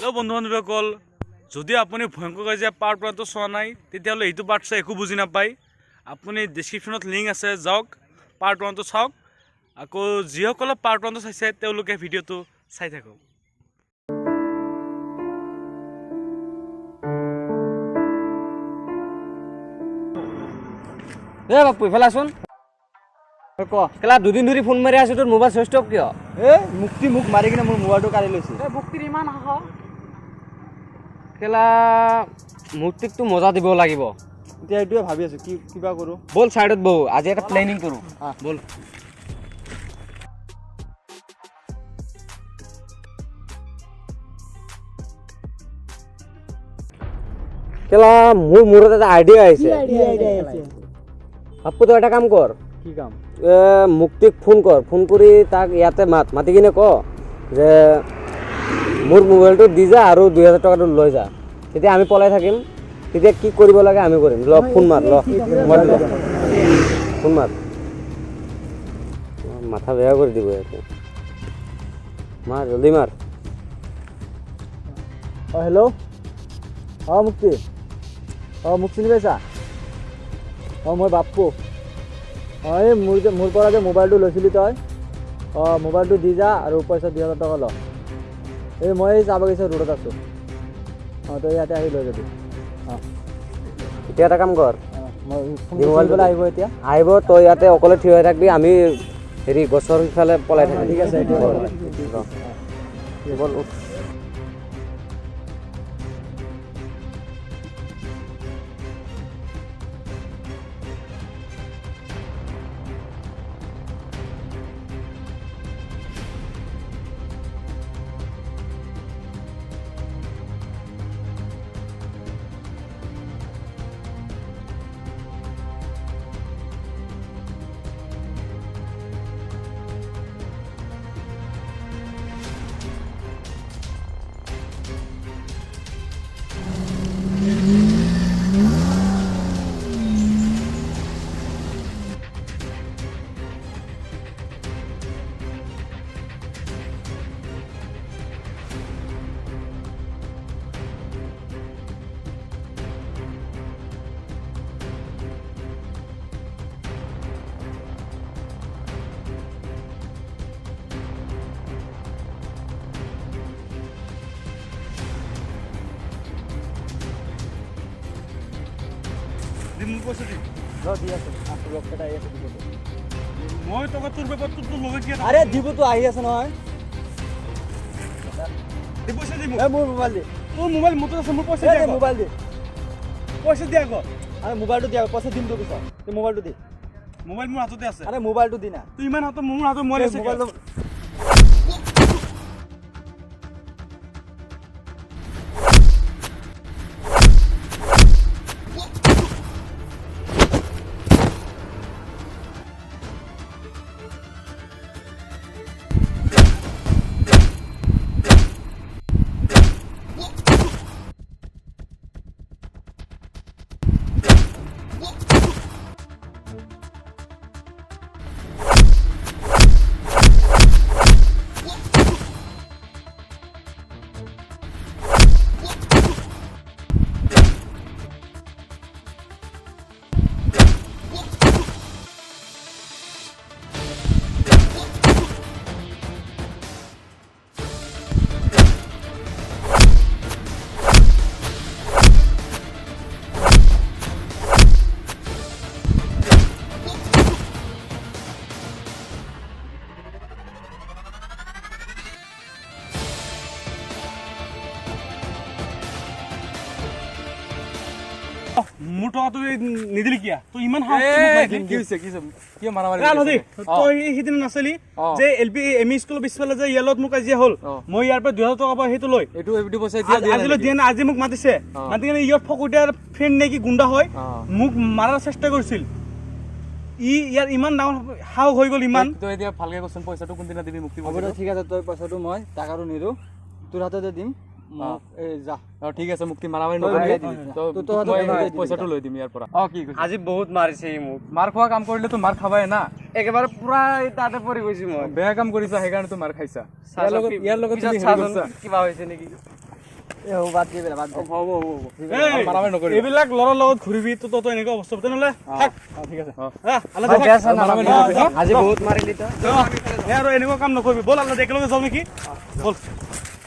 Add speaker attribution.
Speaker 1: Hello' বন্ধু বান্ধৱীসকল, যদি আপুনি ভয়ংকৰ কাজিয়া পাৰ্ট 1টো চোৱা নাই তেতিয়াহ'লে এইটো পাৰ্ট চাই একো বুজি নাপায়। আপুনি ডেছক্ৰিপশ্যনত লিংক আছে, যাওক পাৰ্ট 1টো চাওক। আকৌ যিসকলে পাৰ্ট 1টো চাইছে তেওঁলোকে ভিডিঅ'টো চাই থাকক।
Speaker 2: বাপু ইফালে আছোন। কেলা দুদিন ধৰি ফোন মাৰি আছো, তোৰ মোবাইল চুইচ অফ কিয়?
Speaker 3: মুক্তি মোক মাৰি কিনে মোৰ মোবাইলটো কাঢ়ি লৈছে।
Speaker 2: মুক্তিৰ ইমান আহ কেলা মুক্তিকটো মজা দিব লাগিব।
Speaker 3: এতিয়া এইটোৱে ভাবি আছো কিবা কৰো।
Speaker 2: বল চাইডত বহো, আজি এটা প্লেনিং কৰো। বল কেলা মোৰ মূৰত এটা আইডিয়া আহিছে। আপু তই এটা কাম কৰ,
Speaker 3: কি কাম?
Speaker 2: মুক্তিক ফোন কৰ, ফোন কৰি তাক ইয়াতে মাতি কিনে ক যে মোৰ মোবাইলটো দি যা আৰু 2000 টকাটো লৈ যা, তেতিয়া আমি পলাই থাকিম। তেতিয়া কি কৰিব লাগে আমি কৰিম। ল ফোন মাৰ, ফোন মাৰ। মাথা বেয়া কৰি দিব ইয়াতে। মাৰ জলদি মাৰ।
Speaker 3: হেল্ল'। মুক্তি, মোক চিনি পাইছা? মই বাপ্পু। এই মোৰ পৰা যে মোবাইলটো লৈছিলি তই, মোবাইলটো দি যা আৰু পইচা 2000 টকা ল। এই মই চাহ বাগিচা ৰোডত আছোঁ। তই ইয়াতে আহি লৈ যাবি।
Speaker 2: এতিয়া এটা কাম কৰ,
Speaker 3: মোবাইলটো আহিব এতিয়া।
Speaker 2: আহিব, তই ইয়াতে অকলে থিয় হৈ থাকবি, আমি হেৰি গছৰ সিফালে পলাই থাকিম।
Speaker 3: ঠিক আছে।
Speaker 1: মোক পইচা দি
Speaker 3: দি আছে লগকেইটা আহি আছে।
Speaker 1: মই টকা তোৰ পেপাৰটো তোৰ লগে কি
Speaker 3: আৰে দিবতো আহি আছে নহয়।
Speaker 1: পইচা দি
Speaker 3: মোৰ মোবাইল দি।
Speaker 1: তোৰ মোবাইল মোৰতো আছে, মোৰ পইচা দি
Speaker 3: মোবাইল দি।
Speaker 1: পইচা দিয়া আগত।
Speaker 3: আৰে মোবাইলটো দিয়া, পইচা দিম তোৰ পিছত। তই মোবাইলটো দি।
Speaker 1: মোবাইল মোৰ হাততে আছে।
Speaker 3: আৰে মোবাইলটো দি না।
Speaker 1: তুই ইমান হাতত মোৰ হাতত মোবাইল আছে।
Speaker 3: মোবাইলটো
Speaker 1: মোৰ টকাটো নিদিলি কিয়া? তই ইমান তই সিদিনা নাছিলি যে LP ME স্কুলৰ পিছফালে যে ইয়ালত মোক কাজিয়া হ'ল, মই ইয়াৰ পৰা 2000 টকা পাই সেইটো লৈ আজিলৈ দিয়া নাই। আজি মোক মাতিছে, মাতি কিনে ইয়াৰ ফকুটাৰ ফ্ৰেণ্ড নেকি গুণ্ডা হয়, মোক মাৰাৰ চেষ্টা কৰিছিল। ইয়াৰ ইমান ডাঙৰ সাহস হৈ গ'ল। ইমান
Speaker 4: তই এতিয়া ভালকে কচোন, পইচাটো কোনদিনা দিবি মুক্তি?
Speaker 3: ঠিক আছে, তই পইচাটো মই টাকাটো নিদিওঁ, তোৰ হাততে দিম।
Speaker 4: ঠিক আছে, মুক্তি মাৰামাৰি নকৰিবি, পইচাটো লৈ দিম ইয়াৰ পৰা। কি কৈছ?
Speaker 2: আজি বহুত মাৰিছে মোক।
Speaker 4: মাৰ খোৱা কাম কৰিলে তো মাৰ খাবাই না।
Speaker 2: একেবাৰে পুৰা তাতে পৰি গৈছো মই।
Speaker 4: বেয়া কাম কৰিছা, সেইকাৰণে তো মাৰ খাইছা। ইয়াৰ লগত কিবা হৈছে নেকি?
Speaker 3: এ হ'ব বাদ দি পেলা বাদ দে
Speaker 4: হ'ব
Speaker 1: এই,
Speaker 4: মাৰামাৰি নকৰিবি
Speaker 1: এইবিলাক ল'ৰাৰ লগত ঘূৰিবি তই এনেকুৱা অৱস্থা তেনেহ'লে থাক
Speaker 4: ঠিক আছে
Speaker 1: আল্লাহ
Speaker 2: বেয়া
Speaker 1: দেখাক।
Speaker 2: চেয়া নালাগে। আজি বহুত মাৰিলি তই
Speaker 1: আৰু এনেকুৱা কাম নকৰিবি ব'ল আল্লাহ একেলগে যাওঁ নেকি ব'ল